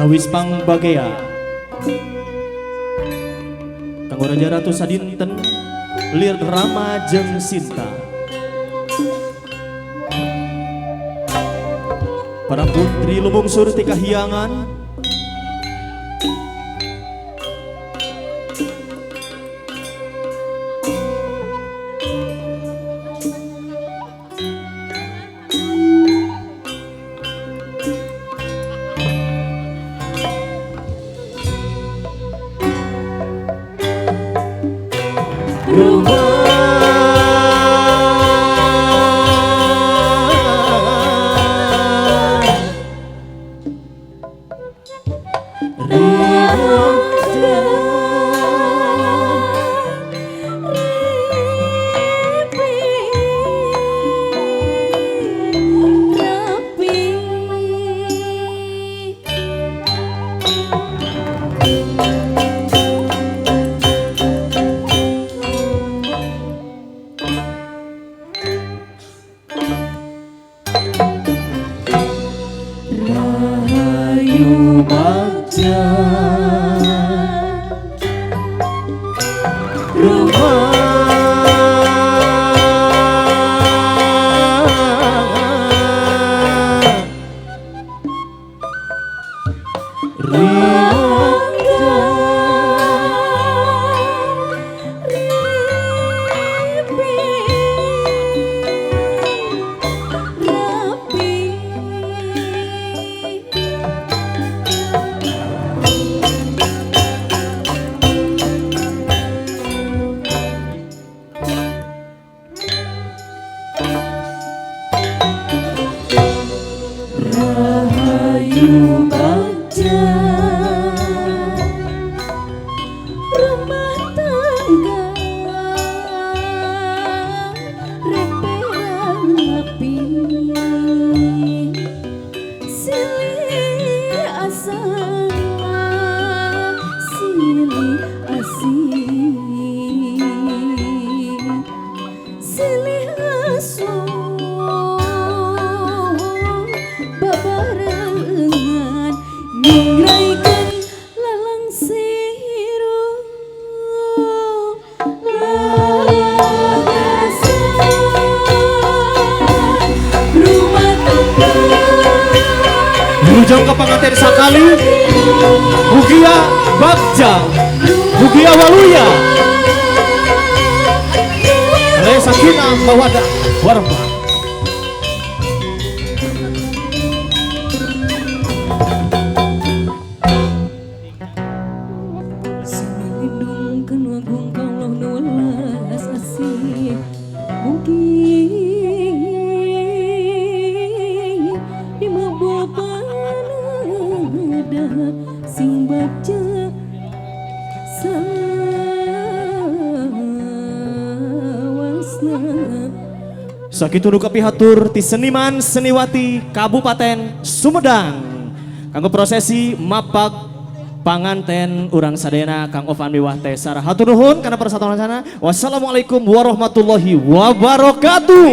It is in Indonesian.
Tawis Pangbagea kanggo Raja Ratu sadinten lir Rama jeung Sinta. Para putri lumungsur ti kahiyangan Bujang ke pengantin sakali Bugia Bagja Bugia Waluya Le Sakinah Mawaddah Warahmah. Sakitu duka pihatur ti seniman seniwati Kabupaten Sumedang kanggo prosesi mapak panganten urang sadena Kang Ovan miwah teh Sarah. Hatur nuhun kana persatuan sana. Wassalamualaikum warahmatullahi wabarakatuh.